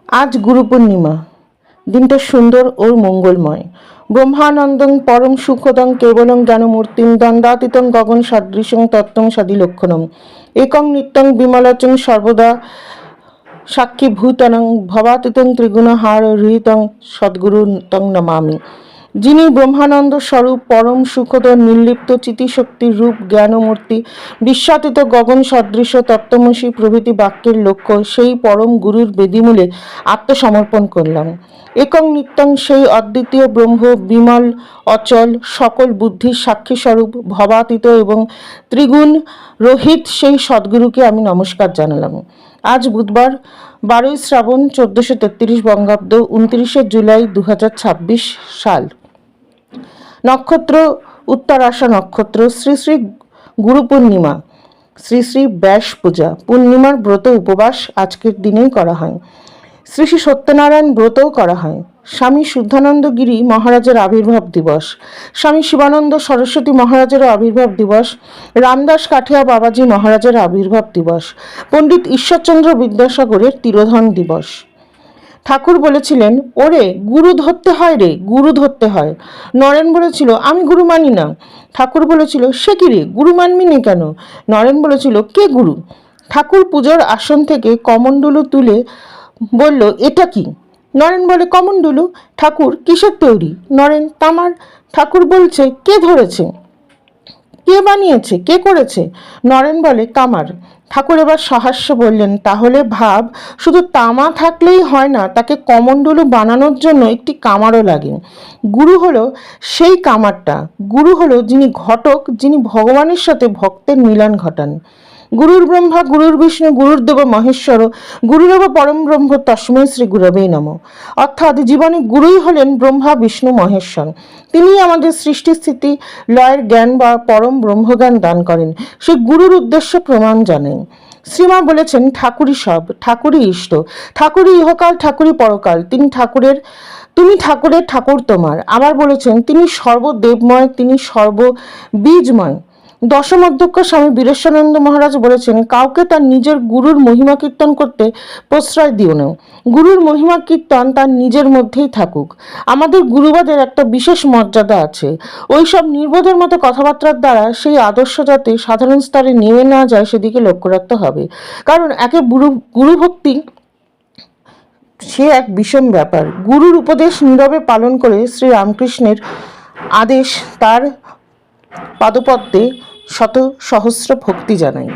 আজ গুরু পূর্ণিমা। দিনটা সুন্দর ও মঙ্গলময়। ব্রহ্মানন্দং পরম সুখদং কেবলং জ্ঞানমূর্তিং দ্বন্দ্বাতীতং গগন সাদৃশং তত্ত্বং সাদিলক্ষণম একং নিত্যং বিমলচং সর্বদা সাক্ষী ভূতনং ভবাতীতং ত্রিগুণহার হৃতং সদ্গুরু তং নমামি। যিনি ব্রহ্মানন্দ স্বরূপ পরম সুখদর নির্লিপ্ত চিতিশক্তির রূপ জ্ঞানমূর্তি বিশ্বাতীত গগন সদৃশ তত্ত্বমসী প্রভৃতি বাক্যের লক্ষ্য, সেই পরম গুরুর বেদিমূলে আত্মসমর্পণ করলাম। একং নিত্যং সেই অদ্বিতীয় ব্রহ্ম, বিমল অচল সকল বুদ্ধির সাক্ষী স্বরূপ ভবাতীত এবং ত্রিগুণ রহিত সেই সদ্গুরুকে আমি নমস্কার জানালাম। আজ বুধবার 12ই শ্রাবণ 1433 বঙ্গাব্দ, 29শে জুলাই 2026 সাল। নক্ষত্র উত্তরাষা নক্ষত্র। শ্রী শ্রী গুরু পূর্ণিমা, শ্রী শ্রী ব্যাস পূজা। পূর্ণিমার ব্রত উপবাস আজকের দিনেই করা হয়। শ্রী শ্রী সত্যনারায়ণ ব্রতও করা হয়। স্বামী শুদ্ধানন্দ গিরি মহারাজের আবির্ভাব দিবস, স্বামী শিবানন্দ সরস্বতী মহারাজেরও আবির্ভাব দিবস, রামদাস কাঠিয়া বাবাজি মহারাজের আবির্ভাব দিবস, পণ্ডিত ঈশ্বরচন্দ্র বিদ্যাসাগরের তিরোধান দিবস। ঠাকুর বলেছিলেন, ওরে গুরু ধরতে হয় রে, গুরু ধরতে হয়। নরেন বলেছিল, আমি গুরু মানি না। ঠাকুর বলেছিল, সে কি রে, গুরু মানবি না কেন? নরেন বলেছিল, কে গুরু? ঠাকুর পুজোর আসন থেকে কমণ্ডলু তুলে বলল, এটা কি? নরেন বলে, কমণ্ডলু। ঠাকুর, কিসের তৈরি? নরেন, তামার। ঠাকুর বলছে, কে ধরেছে, কে বানিয়েছে, কে করেছে? নরেন বলে, কামার। ঠাকুর এবার সহাস্য বললেন, তাহলে ভাব, শুধু তামা থাকলেই হয় না, তাকে কমণ্ডলু বানানোর জন্য একটি কামারও লাগে। গুরু হলো সেই কামারটা। গুরু হলো যিনি ঘটক, যিনি ভগবানের সাথে ভক্তের মিলন ঘটান। গুরুর ব্রহ্মা গুরুর বিষ্ণু গুরুর্দেব মহেশ্বর গুরুরেব পরম ব্রহ্ম তস্মৈ শ্রী গুরবে নমঃ। অর্থাৎ জীবনে গুরুই হলেন ব্রহ্মা বিষ্ণু মহেশ্বর। তিনি আমাদের সৃষ্টি স্থিতি লয়ের জ্ঞান বা পরম ব্রহ্মজ্ঞান দান করেন। সেই গুরুর উদ্দেশ্য প্রমাণ জানেন। শ্রীমা বলেছেন, ঠাকুরই সব, ঠাকুরই ইষ্ট, ঠাকুরই ইহকাল, ঠাকুরই পরকাল। তুমি ঠাকুরের, ঠাকুর তোমার। আবার বলেছেন, তিনি সর্বদেবময়, তিনি সর্ববীজময়। দশম অধ্যক্ষ স্বামী বীরেশ্বরানন্দ মহারাজ বলেছেন, কাউকে তার নিজের গুরুর মহিমা কীর্তন করতে প্রশ্রয় দিও না। গুরুর মহিমা কীর্তন তার নিজের মধ্যেই থাকুক। আমাদের গুরুবাদের একটা বিশেষ মর্যাদা আছে। ওই সব নির্বোধের মতো কথাবার্তার দ্বারা সেই আদর্শ যাতে সাধারণ স্তরে নেমে না যায় সেদিকে লক্ষ্য রাখতে হবে। কারণ একে গুরুভক্তি সে এক বিষম ব্যাপার। গুরুর উপদেশ নীরবে পালন করে শ্রী রামকৃষ্ণের আদেশ তার পাদপদ্মে শত সহস্র ভক্তি জানাই।